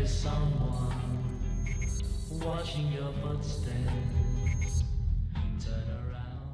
is someone watching your footsteps. Turn around.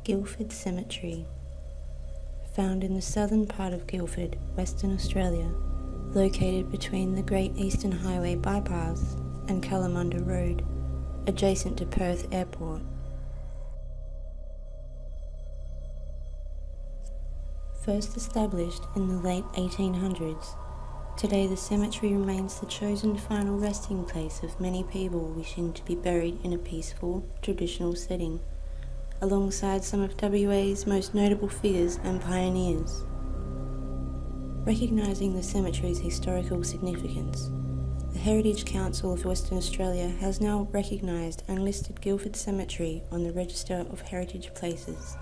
Guildford Cemetary. Found in the southern part of Guildford, Western Australia, located between the Great Eastern Highway bypass and Kalamunda Road, adjacent to Perth Airport. First established in the late 1800s, today the cemetery remains the chosen final resting place of many people wishing to be buried in a peaceful, traditional setting, alongside some of WA's most notable figures and pioneers. Recognising the cemetery's historical significance, the Heritage Council of Western Australia has now recognised and listed Guildford Cemetery on the Register of Heritage Places.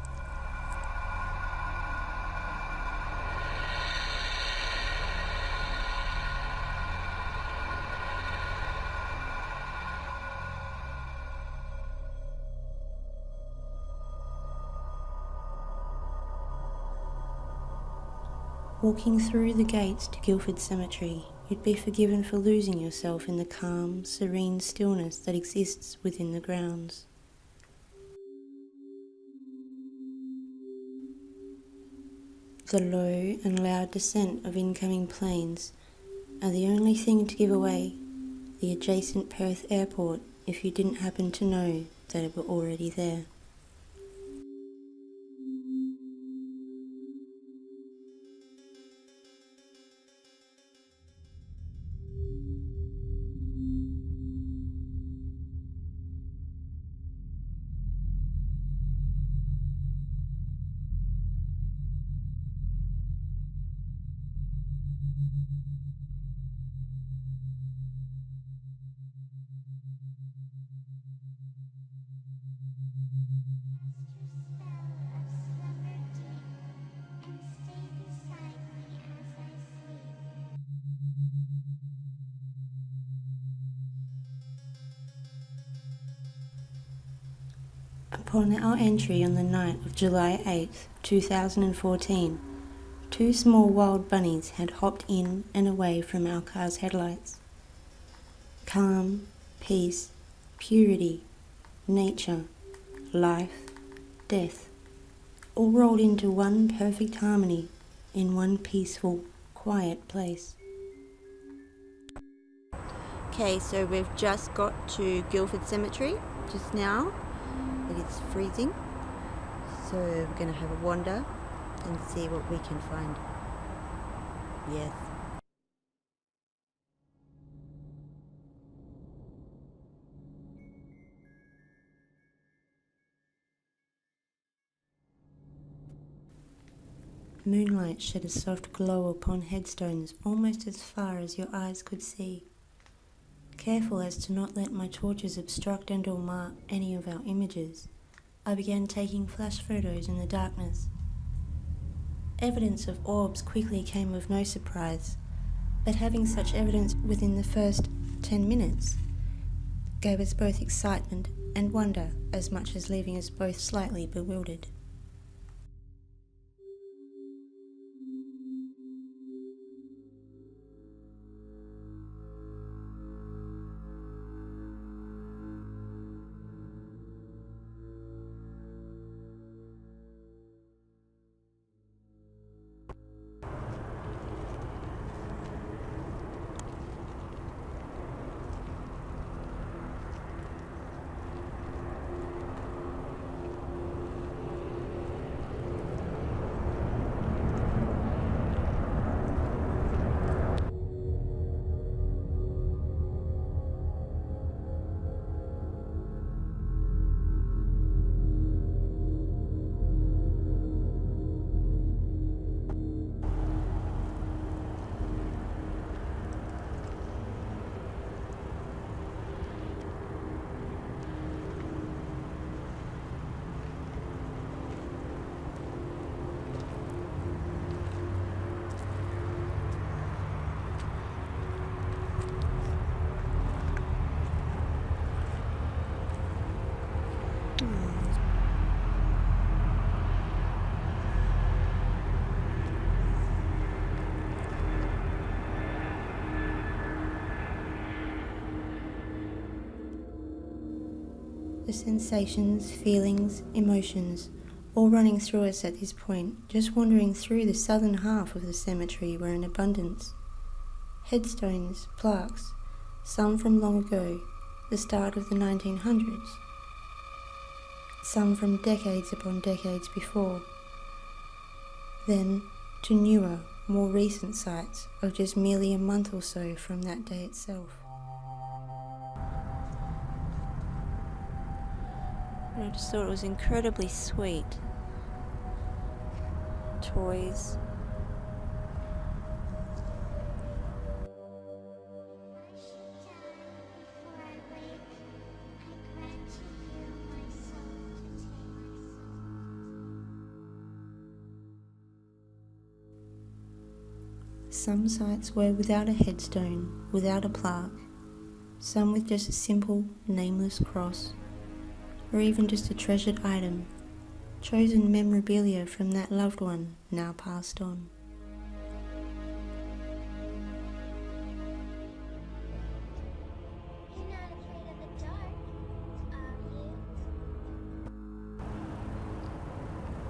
Walking through the gates to Guildford Cemetery, you'd be forgiven for losing yourself in the calm, serene stillness that exists within the grounds. The low and loud descent of incoming planes are the only thing to give away the adjacent Perth Airport if you didn't happen to know that it were already there. Upon our entry on the night of July 8th, 2014, two small wild bunnies had hopped in and away from our car's headlights. Calm, peace, purity, nature, life, death, all rolled into one perfect harmony in one peaceful, quiet place. Okay, so we've just got to Guildford Cemetery just now. It's freezing, so we're going to have a wander and see what we can find. Yes. Moonlight shed a soft glow upon headstones almost as far as your eyes could see. Careful as to not let my torches obstruct and or mar any of our images, I began taking flash photos in the darkness. Evidence of orbs quickly came of no surprise, but having such evidence within the first 10 minutes gave us both excitement and wonder, as much as leaving us both slightly bewildered. The sensations, feelings, emotions, all running through us at this point, just wandering through the southern half of the cemetery were in abundance. Headstones, plaques, some from long ago, the start of the 1900s, some from decades upon decades before. Then to newer, more recent sites of just merely a month or so from that day itself. I just thought it was incredibly sweet. Toys. Some sites were without a headstone, without a plaque, some with just a simple, nameless cross, or even just a treasured item, chosen memorabilia from that loved one now passed on.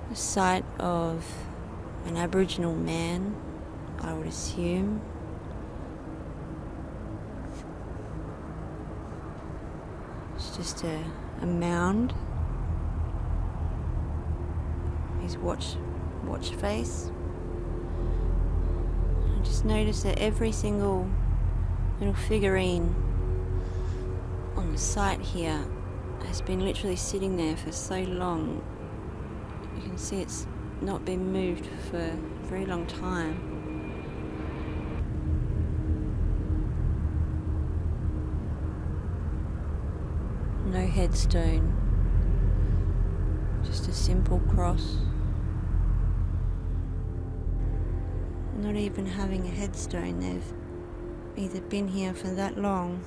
The site of an Aboriginal man, I would assume. It's just a mound. His watch face. I just noticed that every single little figurine on the site here has been literally sitting there for so long. You can see it's not been moved for a very long time. No headstone, just a simple cross. Not even having a headstone, they've either been here for that long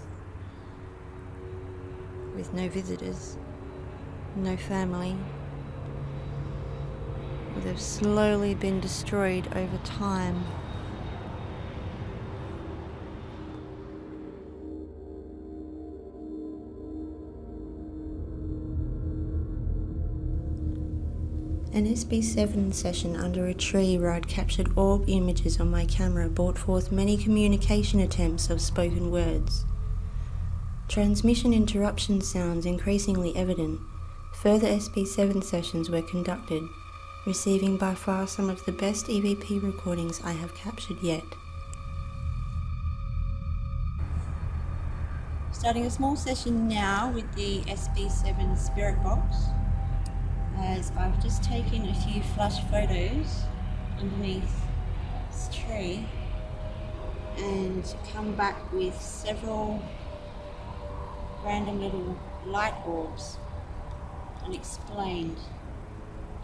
with no visitors, no family, or they've slowly been destroyed over time. An SB7 session under a tree where I'd captured orb images on my camera brought forth many communication attempts of spoken words. Transmission interruption sounds increasingly evident. Further SB7 sessions were conducted, receiving by far some of the best EVP recordings I have captured yet. Starting a small session now with the SB7 Spirit Box, as I've just taken a few flash photos underneath this tree and come back with several random little light orbs unexplained,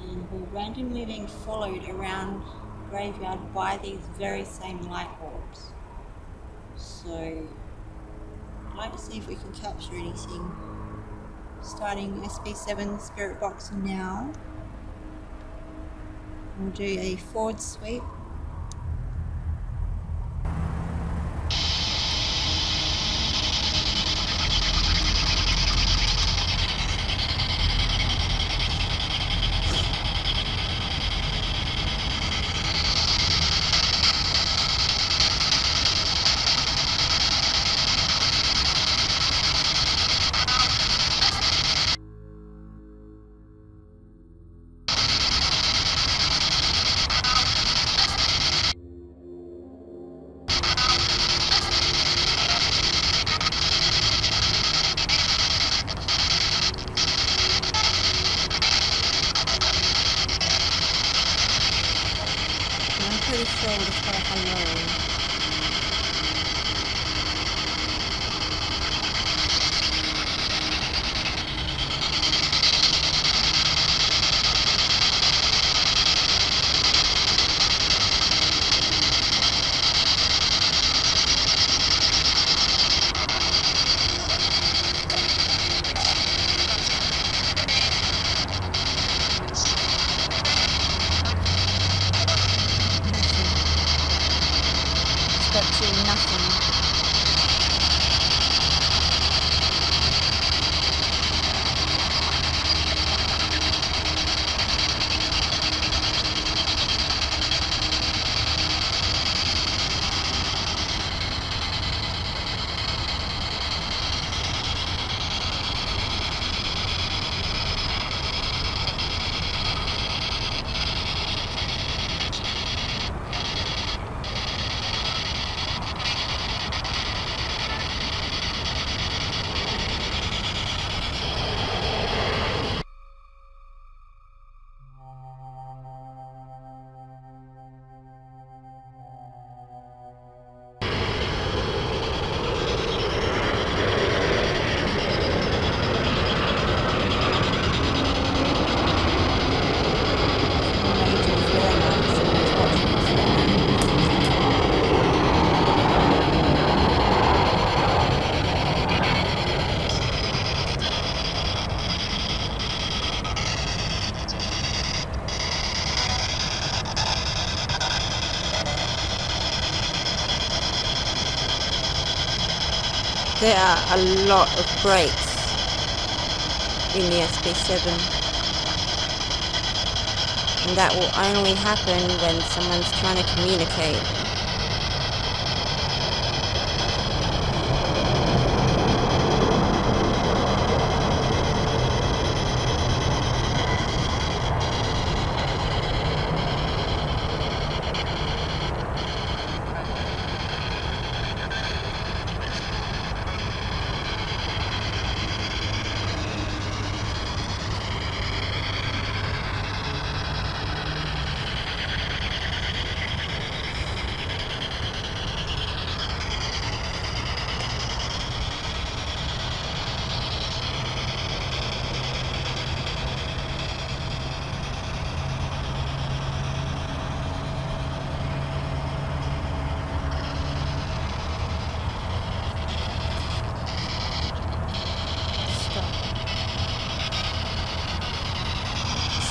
and were randomly being followed around the graveyard by these very same light orbs. So I'd like to see if we can capture anything. Starting SB7 Spirit Box now. We'll do a forward sweep. Pretty sure we'll just got a hello. Got to nothing. There are a lot of breaks in the SB7, and that will only happen when someone's trying to communicate.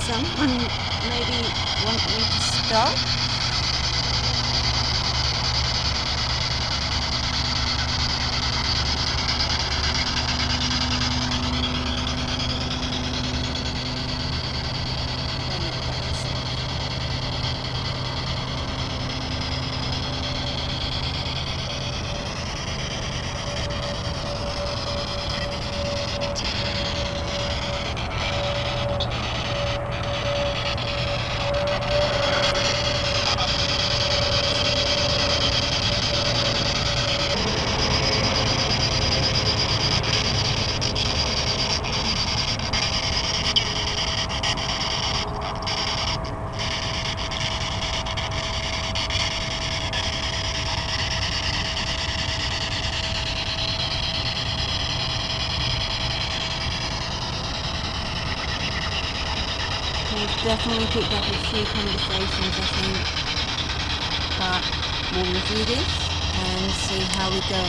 Someone maybe want me to stop? We've definitely picked up a few conversations, I think, but we'll review this and see how we go.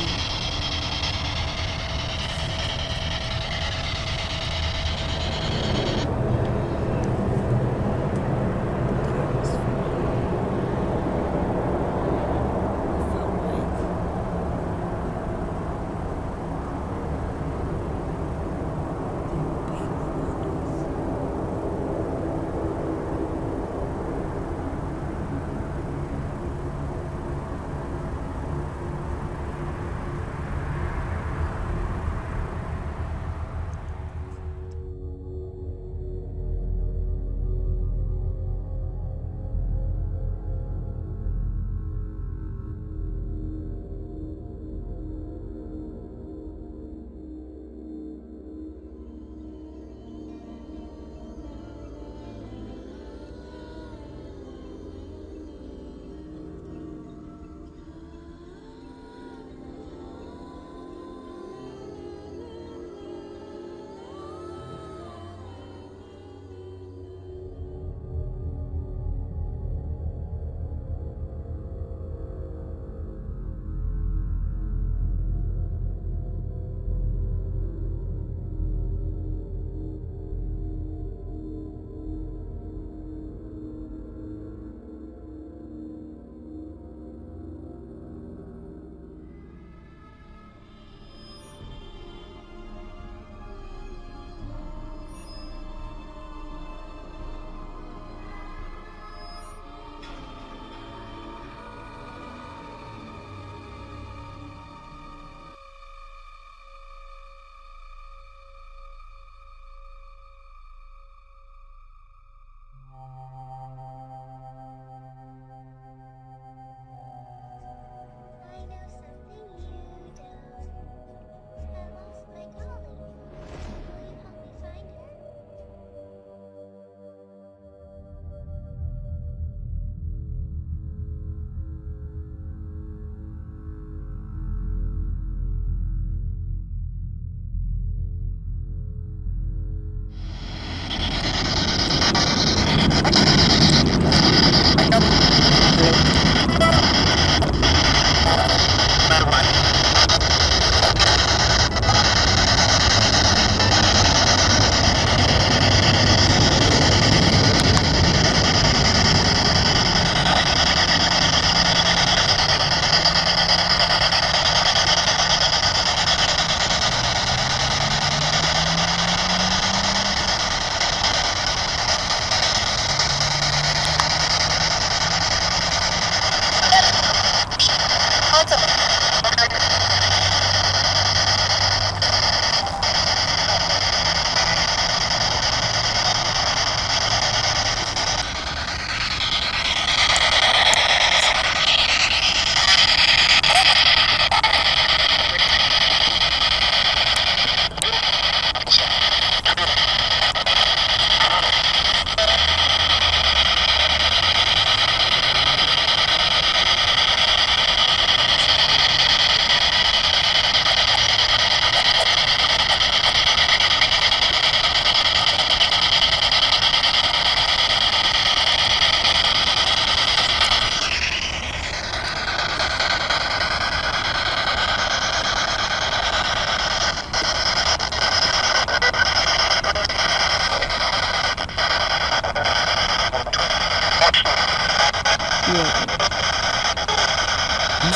few of them.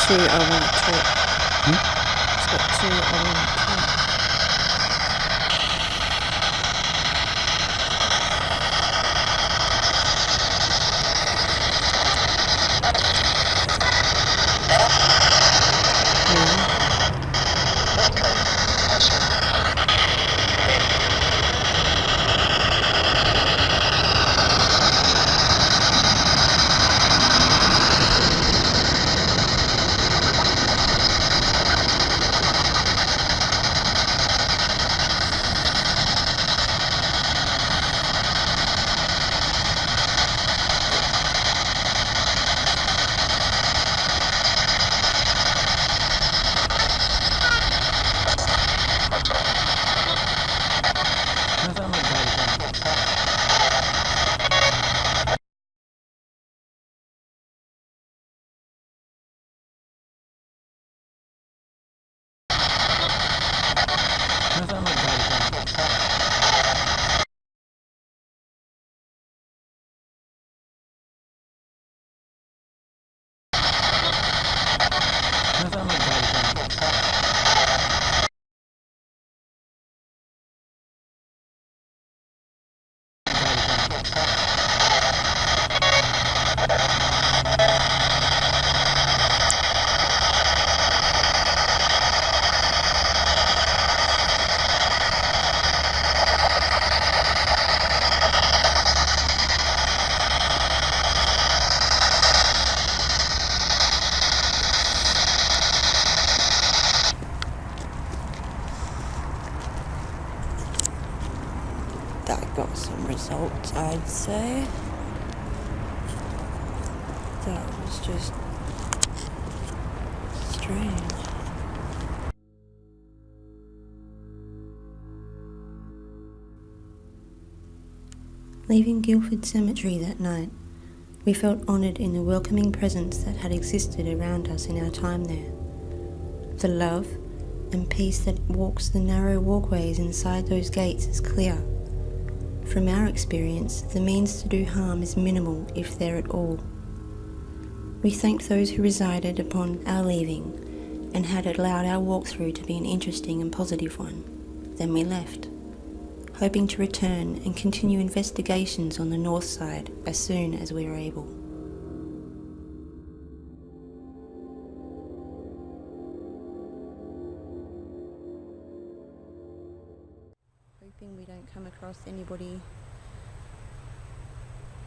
2 I want to take. It's got 2 I want to take. That got some results, I'd say. That was just strange. Leaving Guildford Cemetary that night, we felt honoured in the welcoming presence that had existed around us in our time there. The love and peace that walks the narrow walkways inside those gates is clear. From our experience, the means to do harm is minimal, if there at all. We thanked those who resided upon our leaving and had allowed our walkthrough to be an interesting and positive one. Then we left, hoping to return and continue investigations on the north side as soon as we were able. Hoping we don't come across anybody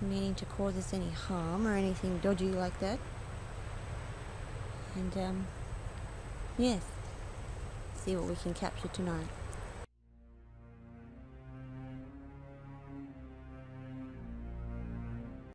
meaning to cause us any harm or anything dodgy like that. And yes, see what we can capture tonight.